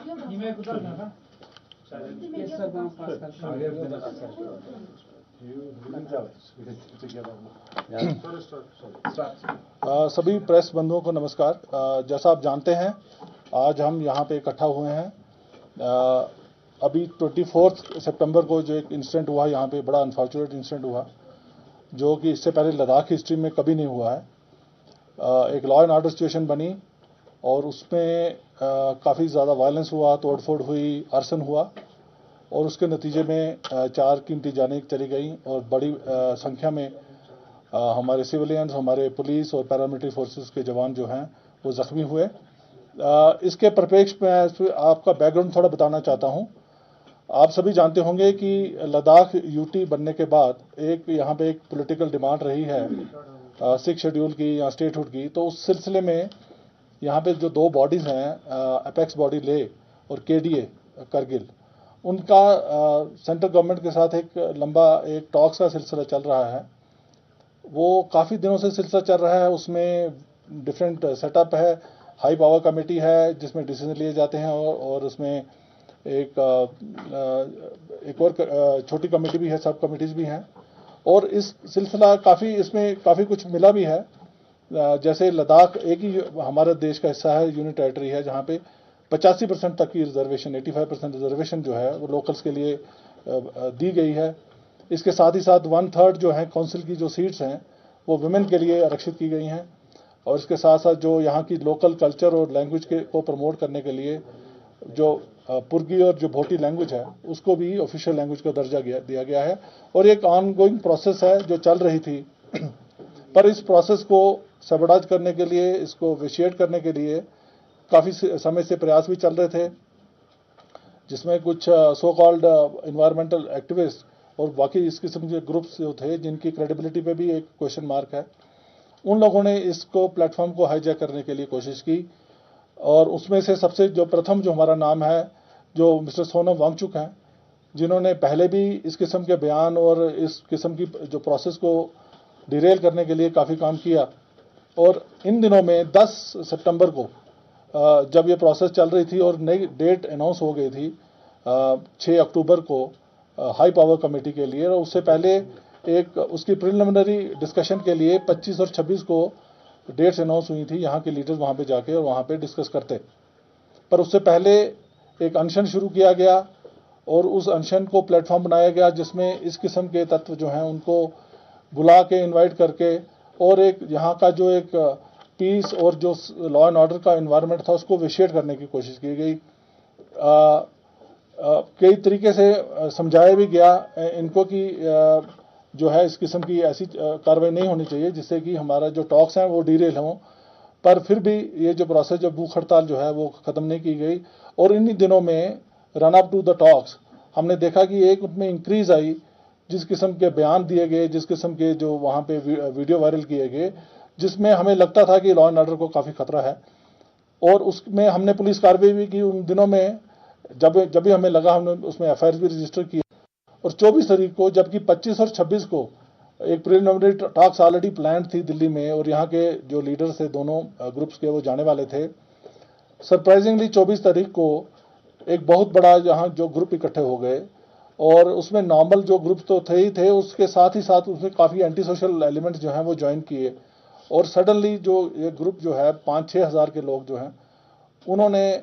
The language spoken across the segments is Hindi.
सभी प्रेस बंधुओं को नमस्कार। जैसा आप जानते हैं, आज हम यहाँ पे इकट्ठा हुए हैं। अभी 24 सितंबर को जो एक इंसिडेंट हुआ यहाँ पे, बड़ा अनफॉर्चुनेट इंसिडेंट हुआ, जो कि इससे पहले लद्दाख हिस्ट्री में कभी नहीं हुआ है। एक लॉ एंड ऑर्डर सिचुएशन बनी और उसमें काफ़ी ज़्यादा वायलेंस हुआ, तोड़फोड़ हुई, आर्सन हुआ और उसके नतीजे में 4 कीमती जानें चली गई और बड़ी संख्या में हमारे सिविलियंस, हमारे पुलिस और पैरामिलिट्री फोर्सेस के जवान जो हैं वो ज़ख्मी हुए। इसके परिप्रेक्ष्य में आपका बैकग्राउंड थोड़ा बताना चाहता हूं। आप सभी जानते होंगे कि लद्दाख यूटी बनने के बाद यहाँ पे एक पॉलिटिकल डिमांड रही है 6 शेड्यूल की या स्टेटहुड की। तो उस सिलसिले में यहाँ पे जो 2 बॉडीज़ हैं, अपेक्स बॉडी ले और केडीए करगिल, उनका सेंट्रल गवर्नमेंट के साथ एक लंबा टॉक्स का सिलसिला चल रहा है। वो काफ़ी दिनों से सिलसिला चल रहा है। उसमें डिफरेंट सेटअप है, हाई पावर कमेटी है जिसमें डिसीजन लिए जाते हैं और उसमें एक और छोटी कमेटी भी है, सब कमेटीज़ भी हैं। और इस सिलसिला इसमें काफ़ी कुछ मिला भी है। जैसे लद्दाख एक ही हमारे देश का हिस्सा है, यूनियन टेरिटरी है, जहाँ पे 85% तक की रिजर्वेशन, 85% रिजर्वेशन जो है वो लोकल्स के लिए दी गई है। इसके साथ ही साथ 1/3 जो है काउंसिल की जो सीट्स हैं वो वुमेन के लिए आरक्षित की गई हैं। और इसके साथ साथ जो यहाँ की लोकल कल्चर और लैंग्वेज को प्रमोट करने के लिए जो पुर्गी और जो भोटी लैंग्वेज है उसको भी ऑफिशियल लैंग्वेज का दर्जा दिया गया है। और एक ऑनगोइंग प्रोसेस है जो चल रही थी पर इस प्रोसेस को सबडाज करने के लिए, इसको विशिएट करने के लिए काफ़ी समय से प्रयास भी चल रहे थे, जिसमें कुछ सो कॉल्ड एनवायरमेंटल एक्टिविस्ट और बाकी इस किस्म के ग्रुप्स जो थे जिनकी क्रेडिबिलिटी पे भी एक क्वेश्चन मार्क है, उन लोगों ने इसको प्लेटफॉर्म को हाईजैक करने के लिए कोशिश की। और उसमें से सबसे जो प्रथम जो हमारा नाम है, जो मिस्टर सोनम वांगचुक हैं, जिन्होंने पहले भी इस किस्म के बयान और इस किस्म की जो प्रोसेस को डिरेल करने के लिए काफ़ी काम किया। और इन दिनों में 10 सितंबर को जब ये प्रोसेस चल रही थी और नई डेट अनाउंस हो गई थी 6 अक्टूबर को हाई पावर कमेटी के लिए, और उससे पहले एक उसकी प्रिलिमिनरी डिस्कशन के लिए 25 और 26 को डेट्स अनाउंस हुई थी। यहाँ के लीडर्स वहाँ पे जाके और वहाँ पे डिस्कस करते, पर उससे पहले एक अनशन शुरू किया गया और उस अनशन को प्लेटफॉर्म बनाया गया जिसमें इस किस्म के तत्व जो हैं उनको बुला के इन्वाइट करके और एक यहाँ का जो एक पीस और जो लॉ एंड ऑर्डर का एनवायरनमेंट था उसको विशिएट करने की कोशिश की गई। कई तरीके से समझाया भी गया इनको कि जो है इस किस्म की ऐसी कार्रवाई नहीं होनी चाहिए जिससे कि हमारा जो टॉक्स हैं वो डीरेल हों। पर फिर भी ये जो प्रोसेस, जो भूख हड़ताल जो है वो ख़त्म नहीं की गई। और इन्हीं दिनों में run up to the talks हमने देखा कि एक उनमें इंक्रीज़ आई, जिस किस्म के बयान दिए गए, जिस किस्म के जो वहाँ पे वीडियो वायरल किए गए, जिसमें हमें लगता था कि लॉ एंड ऑर्डर को काफ़ी खतरा है। और उसमें हमने पुलिस कार्रवाई भी की उन दिनों में। जब भी हमें लगा, हमने उसमें एफआईआर भी रजिस्टर किया। और 24 तारीख को, जबकि 25 और 26 को एक प्रिलिमिनरी टॉक्स ऑलरेडी प्लान थी दिल्ली में और यहाँ के जो लीडर्स थे दोनों ग्रुप्स के वो जाने वाले थे, सरप्राइजिंगली 24 तारीख को एक बहुत बड़ा यहाँ जो ग्रुप इकट्ठे हो गए। और उसमें नॉर्मल जो ग्रुप तो थे ही थे, उसके साथ ही साथ उसमें काफ़ी एंटी सोशल एलिमेंट्स जो हैं वो ज्वाइन किए। और सडनली जो ये ग्रुप जो है 5-6 हज़ार के लोग जो हैं उन्होंने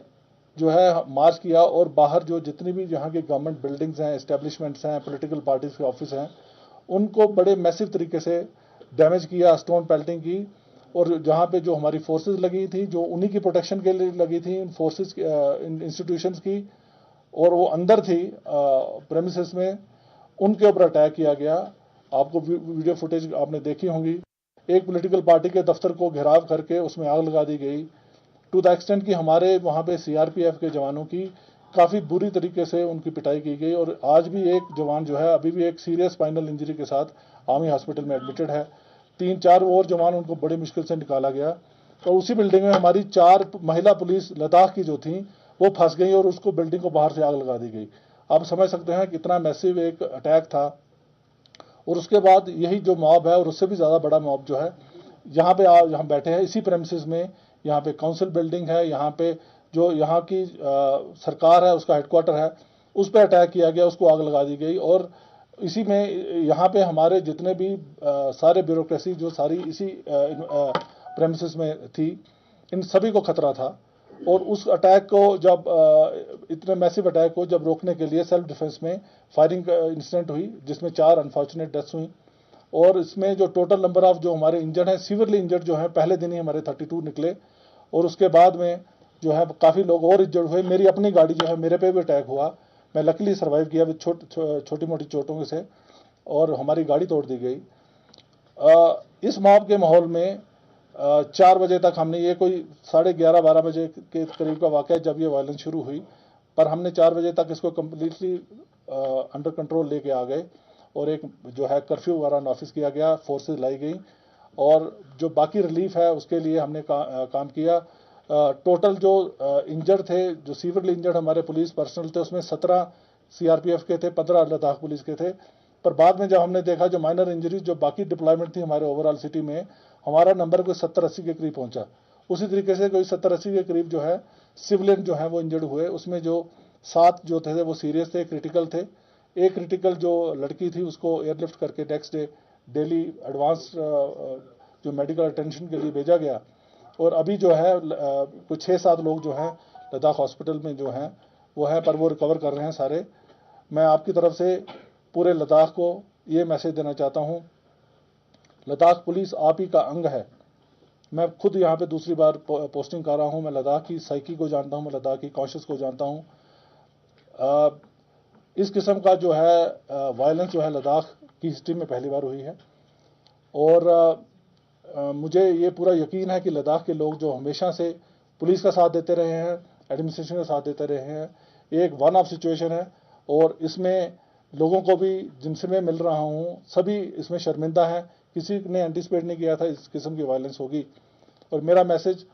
जो है मार्च किया और बाहर जो जितनी भी यहाँ की गवर्नमेंट बिल्डिंग्स हैं, एस्टेब्लिशमेंट्स हैं, पॉलिटिकल पार्टीज़ के ऑफिस हैं, उनको बड़े मैसिव तरीके से डैमेज किया, स्टोन पेल्टिंग की। और जहाँ पे जो हमारी फोर्सेस लगी थी, जो उन्हीं की प्रोटेक्शन के लिए लगी थी, इन फोर्सेस इंस्टीट्यूशंस की, और वो अंदर थी प्रेमिसेस में, उनके ऊपर अटैक किया गया। आपको वीडियो फुटेज आपने देखी होंगी। एक पॉलिटिकल पार्टी के दफ्तर को घेराव करके उसमें आग लगा दी गई, टू द एक्सटेंट कि हमारे वहाँ पे सीआरपीएफ के जवानों की काफ़ी बुरी तरीके से उनकी पिटाई की गई। और आज भी एक जवान जो है अभी भी एक सीरियस स्पाइनल इंजरी के साथ आर्मी हॉस्पिटल में एडमिटेड है। 3-4 और जवान उनको बड़ी मुश्किल से निकाला गया। और उसी बिल्डिंग में हमारी 4 महिला पुलिस लद्दाख की जो थी वो फंस गई और उसको बिल्डिंग को बाहर से आग लगा दी गई। आप समझ सकते हैं कितना मैसिव एक अटैक था। और उसके बाद यही जो मॉब है और उससे भी ज़्यादा बड़ा मॉब जो है यहाँ पे यहाँ बैठे हैं इसी प्रेमिसेस में। यहाँ पे काउंसिल बिल्डिंग है, यहाँ पे जो यहाँ की सरकार है, उसका हेडक्वार्टर है, उस पर अटैक किया गया, उसको आग लगा दी गई। और इसी में यहाँ पे हमारे जितने भी सारे ब्यूरोक्रेसी जो सारी इसी प्रेमिसेस में थी, इन सभी को खतरा था। और उस अटैक को जब इतने मैसिव अटैक को जब रोकने के लिए सेल्फ डिफेंस में फायरिंग इंसिडेंट हुई, जिसमें 4 अनफॉर्चुनेट डेथ्स हुई। और इसमें जो टोटल नंबर ऑफ जो हमारे इंजर्ड हैं, सीवियरली इंजर्ड जो हैं, पहले दिन ही हमारे 32 निकले। और उसके बाद में जो है काफ़ी लोग और इंजर्ड हुए। मेरी अपनी गाड़ी जो है, मेरे पे भी अटैक हुआ, मैं लकीली सर्वाइव किया विद छोटी मोटी चोटों से, और हमारी गाड़ी तोड़ दी गई। इस मॉब के माहौल में 4 बजे तक हमने, ये कोई 11:30-12 बजे के करीब का वाक़या जब ये वायलेंस शुरू हुई, पर हमने 4 बजे तक इसको कम्प्लीटली अंडर कंट्रोल लेके आ गए। और एक जो है कर्फ्यू वगैरह नॉफिस किया गया, फोर्सेस लाई गई, और जो बाकी रिलीफ है उसके लिए हमने काम किया। टोटल जो इंजर्ड थे, जो सीवियरली इंजर्ड हमारे पुलिस पर्सनल थे, उसमें 17 सीआरपीएफ के थे, 15 लद्दाख पुलिस के थे। पर बाद में जब हमने देखा जो माइनर इंजरीज जो बाकी डिप्लॉयमेंट थी हमारे ओवरऑल सिटी में, हमारा नंबर कोई 70-80 के करीब पहुंचा। उसी तरीके से कोई 70-80 के करीब जो है सिविलियन जो है वो इंजर्ड हुए। उसमें जो 7 जो थे वो सीरियस थे, क्रिटिकल थे। एक क्रिटिकल जो लड़की थी उसको एयरलिफ्ट करके नेक्स्ट डे दिल्ली एडवांस जो मेडिकल अटेंशन के लिए भेजा गया। और अभी जो है कुछ 6-7 लोग जो हैं लद्दाख हॉस्पिटल में जो हैं वो है, पर वो रिकवर कर रहे हैं सारे। मैं आपकी तरफ से पूरे लद्दाख को ये मैसेज देना चाहता हूँ, लद्दाख पुलिस आप ही का अंग है। मैं खुद यहाँ पे दूसरी बार पोस्टिंग कर रहा हूँ। मैं लद्दाख की साइकी को जानता हूँ, मैं लद्दाख की कॉन्शियस को जानता हूँ। इस किस्म का जो है वायलेंस जो है लद्दाख की हिस्ट्री में पहली बार हुई है। और मुझे ये पूरा यकीन है कि लद्दाख के लोग जो हमेशा से पुलिस का साथ देते रहे हैं, एडमिनिस्ट्रेशन का साथ देते रहे हैं, एक वन ऑफ सिचुएशन है। और इसमें लोगों को भी जिनसे मैं मिल रहा हूँ सभी इसमें शर्मिंदा हैं। किसी ने एंटिसिपेट नहीं किया था इस किस्म की वायलेंस होगी। और मेरा मैसेज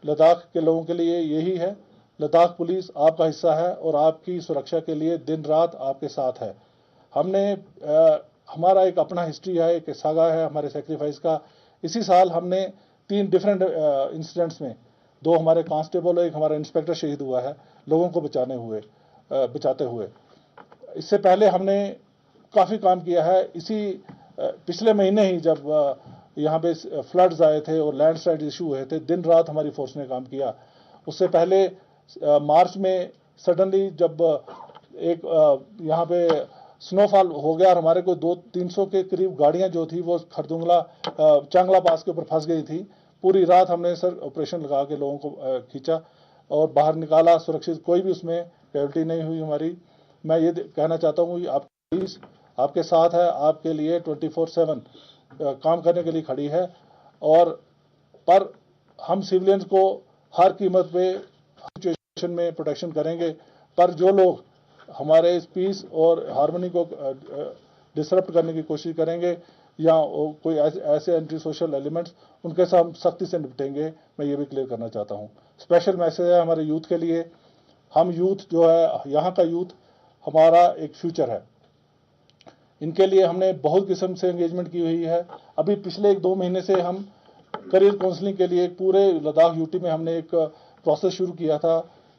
लद्दाख के लोगों के लिए यही है, लद्दाख पुलिस आपका हिस्सा है और आपकी सुरक्षा के लिए दिन रात आपके साथ है। हमने हमारा एक अपना हिस्ट्री है, एक सागा है हमारे सेक्रीफाइस का। इसी साल हमने 3 डिफरेंट इंसिडेंट्स में 2 हमारे कांस्टेबल और एक हमारा इंस्पेक्टर शहीद हुआ है लोगों को बचाते हुए। इससे पहले हमने काफ़ी काम किया है। इसी पिछले महीने ही जब यहाँ पे फ्लड्स आए थे और लैंडस्लाइड इशू हुए थे, दिन रात हमारी फोर्स ने काम किया। उससे पहले मार्च में सडनली जब एक यहाँ पे स्नोफॉल हो गया और हमारे को 200-300 के करीब गाड़ियाँ जो थी वो खरदुंगला चांगला पास के ऊपर फंस गई थी। पूरी रात हमने सर ऑपरेशन लगा के लोगों को खींचा और बाहर निकाला सुरक्षित, कोई भी उसमें कैजुअल्टी नहीं हुई हमारी। मैं ये कहना चाहता हूँ कि आप पुलिस आपके साथ है, आपके लिए 24/7 काम करने के लिए खड़ी है। और पर हम सिविलियंस को हर कीमत पे सिचुएशन में प्रोटेक्शन करेंगे। पर जो लोग हमारे इस पीस और हार्मनी को डिसरप्ट करने की कोशिश करेंगे या कोई ऐसे एंटी सोशल एलिमेंट्स, उनके साथ हम सख्ती से निपटेंगे। मैं ये भी क्लियर करना चाहता हूँ। स्पेशल मैसेज है हमारे यूथ के लिए। हम यूथ जो है, यहाँ का यूथ हमारा एक फ्यूचर है। इनके लिए हमने बहुत किस्म से एंगेजमेंट की हुई है। अभी पिछले 1-2 महीने से हम करियर काउंसलिंग के लिए पूरे लद्दाख यूटी में हमने एक प्रोसेस शुरू किया था।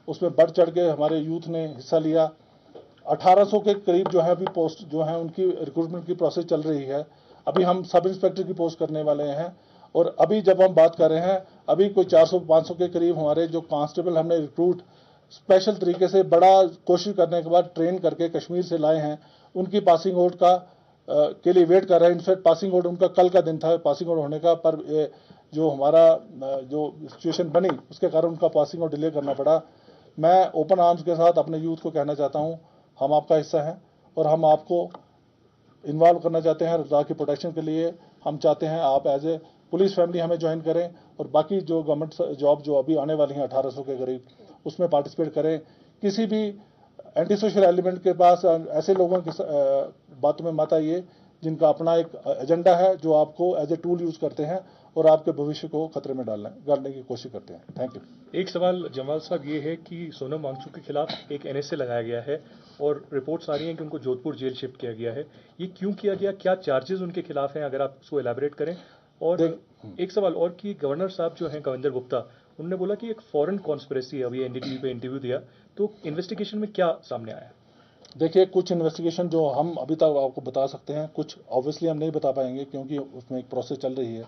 उसमें बढ़ चढ़ के हमारे यूथ ने हिस्सा लिया। 1800 के करीब जो है अभी पोस्ट जो है उनकी रिक्रूटमेंट की प्रोसेस चल रही है। अभी हम सब इंस्पेक्टर की पोस्ट करने वाले हैं। और अभी जब हम बात कर रहे हैं, अभी कोई 400-500 के करीब हमारे जो कांस्टेबल हमने रिक्रूट स्पेशल तरीके से बड़ा कोशिश करने के बाद ट्रेन करके कश्मीर से लाए हैं। उनकी पासिंग आउट के लिए वेट कर रहे हैं। इनफैक्ट पासिंग आउट उनका कल का दिन था पासिंग आउट होने का, पर जो हमारा जो सिचुएशन बनी उसके कारण उनका पासिंग आउट डिले करना पड़ा। मैं ओपन आर्म्स के साथ अपने यूथ को कहना चाहता हूँ, हम आपका हिस्सा हैं और हम आपको इन्वॉल्व करना चाहते हैं लद्दाख की प्रोटेक्शन के लिए। हम चाहते हैं आप एज ए पुलिस फैमिली हमें ज्वाइन करें और बाकी जो गवर्नमेंट जॉब जो अभी आने वाली हैं 1800 के करीब, उसमें पार्टिसिपेट करें। किसी भी एंटी सोशल एलिमेंट के पास ऐसे लोगों की बातों में मत आइए जिनका अपना एक एजेंडा है, जो आपको एज ए टूल यूज करते हैं और आपके भविष्य को खतरे में डालने की कोशिश करते हैं। Thank you. एक सवाल जमाल साहब ये है कि सोनम वांगचुक के खिलाफ एक एनएसए लगाया गया है और रिपोर्ट्स आ रही हैं कि उनको जोधपुर जेल शिफ्ट किया गया है। ये क्यों किया गया, क्या चार्जेस उनके खिलाफ हैं, अगर आप उसको एलैबोरेट करें। और एक सवाल और कि गवर्नर साहब जो हैं कविंदर गुप्ता, उन्होंने बोला कि एक फॉरेन कॉन्स्पिरेसी है। अभी एनडीटीवी पे इंटरव्यू दिया, तो इन्वेस्टिगेशन में क्या सामने आया? देखिए, कुछ इन्वेस्टिगेशन जो हम अभी तक आपको बता सकते हैं, कुछ ऑब्वियसली हम नहीं बता पाएंगे क्योंकि उसमें एक प्रोसेस चल रही है।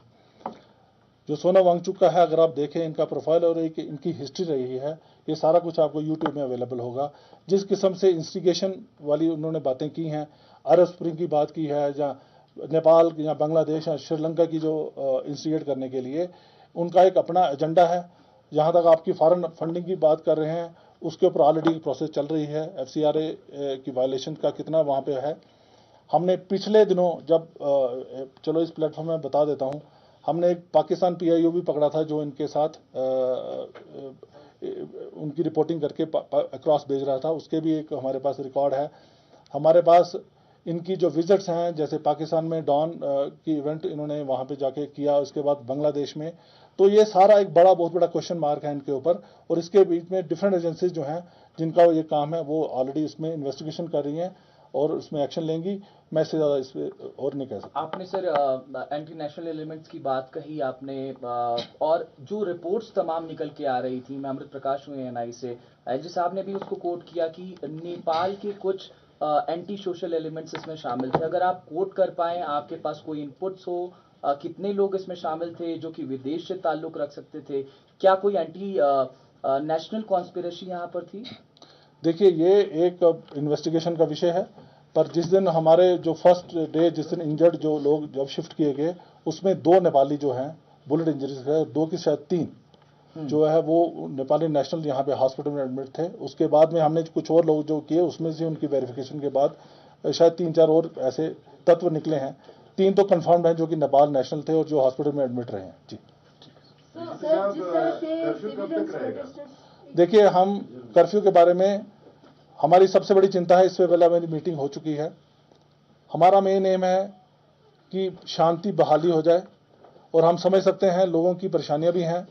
जो सोनम वांगचुक का है, अगर आप देखें इनका प्रोफाइल और एक इनकी हिस्ट्री रही है, ये सारा कुछ आपको यूट्यूब में अवेलेबल होगा। जिस किस्म से इंस्टिगेशन वाली उन्होंने बातें की हैं, अरब स्प्रिंग की बात की है, या नेपाल या बांग्लादेश या श्रीलंका की जो इंस्टिगेट करने के लिए उनका एक अपना एजेंडा है। जहाँ तक आपकी फॉरेन फंडिंग की बात कर रहे हैं, उसके ऊपर ऑलरेडी प्रोसेस चल रही है। FCRA की वायलेशन का कितना वहाँ पे है। हमने पिछले दिनों जब चलो इस प्लेटफॉर्म में बता देता हूँ, हमने एक पाकिस्तान PIO भी पकड़ा था जो इनके साथ उनकी रिपोर्टिंग करके अक्रॉस भेज रहा था। उसके भी एक हमारे पास रिकॉर्ड है। हमारे पास इनकी जो विजिट्स हैं, जैसे पाकिस्तान में डॉन की इवेंट इन्होंने वहाँ पे जाके किया, उसके बाद बांग्लादेश में, तो ये सारा एक बहुत बड़ा क्वेश्चन मार्क है इनके ऊपर। और इसके बीच में डिफरेंट एजेंसीज जो हैं जिनका ये काम है, वो ऑलरेडी इसमें इन्वेस्टिगेशन कर रही हैं और उसमें एक्शन लेंगी। मैं इससे ज़्यादा इस पर और नहीं कह सकता। आपने सर एंटी नेशनल एलिमेंट्स की बात कही आपने, और जो रिपोर्ट्स तमाम निकल के आ रही थी, मैं अमृत प्रकाश हुए NI से, IG साहब ने भी उसको कोट किया कि नेपाल के कुछ एंटी सोशल एलिमेंट्स इसमें शामिल थे। अगर आप कोट कर पाएं, आपके पास कोई इनपुट्स हो, कितने लोग इसमें शामिल थे जो कि विदेश से ताल्लुक रख सकते थे, क्या कोई एंटी नेशनल कॉन्स्पिरेसी यहाँ पर थी? देखिए, ये एक इन्वेस्टिगेशन का विषय है, पर जिस दिन हमारे जो फर्स्ट डे जिस दिन इंजर्ड जो लोग जब शिफ्ट किए गए, उसमें 2 नेपाली जो हैं बुलेट इंजरीज है, 2 की शायद 3 जो है वो नेपाली नेशनल यहाँ पे हॉस्पिटल में एडमिट थे। उसके बाद में हमने कुछ और लोग जो किए, उसमें से उनकी वेरिफिकेशन के बाद शायद 3-4 और ऐसे तत्व निकले हैं। 3 तो कन्फर्म्ड हैं जो कि नेपाल नेशनल थे और जो हॉस्पिटल में एडमिट रहे हैं। जी, देखिए, हम कर्फ्यू के बारे में हमारी सबसे बड़ी चिंता है, इससे पहले मेरी मीटिंग हो चुकी है। हमारा मेन एम है कि शांति बहाली हो जाए, और हम समझ सकते हैं लोगों की परेशानियां भी हैं,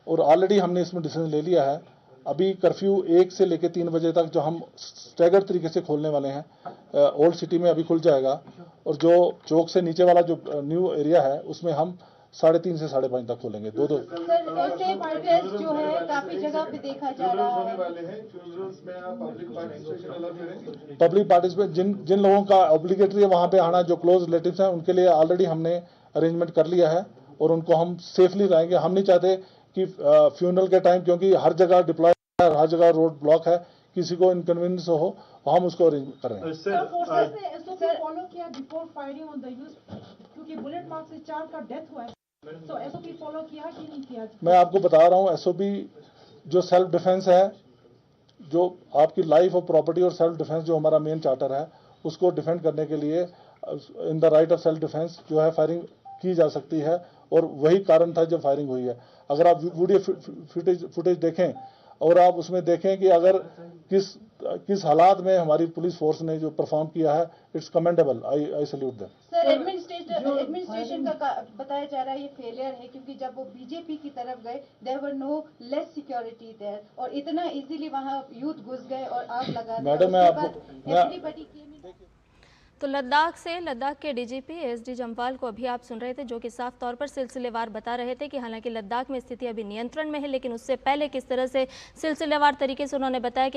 और ऑलरेडी हमने इसमें डिसीजन ले लिया है। अभी कर्फ्यू 1 से लेकर 3 बजे तक जो हम स्टैगर तरीके से खोलने वाले हैं, ओल्ड सिटी में अभी खुल जाएगा, और जो चौक से नीचे वाला जो न्यू एरिया है उसमें हम 3:30 से 5:30 तक खोलेंगे। 2-2 सर, ऐसे प्रोटेस्ट जो है काफी जगह पे देखा जा रहा है। पब्लिक पार्टिसिपेट जिन लोगों का ऑब्लिगेटरी है वहाँ पे आना, जो क्लोज रिलेटिव्स हैं, उनके लिए ऑलरेडी हमने अरेंजमेंट कर लिया है और उनको हम सेफली लाएंगे। हम नहीं चाहते कि फ्यूनरल के टाइम, क्योंकि हर जगह डिप्लॉय है, हर जगह रोड ब्लॉक है, किसी को इनकन्वीनियंस हो, हम उसको अरेंज करें। सर, फोर्सेस ने SOP फॉलो किया before firing on the youth, क्योंकि बुलेट मार्क से 4 का डेथ हुआ है, तो SOP फॉलो किया कि नहीं किया? मैं आपको बता रहा हूँ, SOP जो सेल्फ डिफेंस है, जो आपकी लाइफ और प्रॉपर्टी और सेल्फ डिफेंस जो हमारा मेन चार्टर है, उसको डिफेंड करने के लिए in the right of self defence जो है फायरिंग की जा सकती है, और वही कारण था जब फायरिंग हुई है। अगर आप वीडियो फुटेज देखें और आप उसमें देखें कि अगर किस हालात में हमारी पुलिस फोर्स ने जो परफॉर्म किया है, it's commendable. I salute them. Sir, administration का बताया जा रहा है ये फेलियर है, क्योंकि जब वो बीजेपी की तरफ गए, there were no less security there, और इतना इजीली वहां यूथ घुस गए और आग लगा दी। मैडम, मैं आपको तो लद्दाख के DGP SD जम्वाल को अभी आप सुन रहे थे, जो कि साफ तौर पर सिलसिलेवार बता रहे थे कि हालांकि लद्दाख में स्थिति अभी नियंत्रण में है, लेकिन उससे पहले किस तरह से सिलसिलेवार तरीके से उन्होंने बताया कि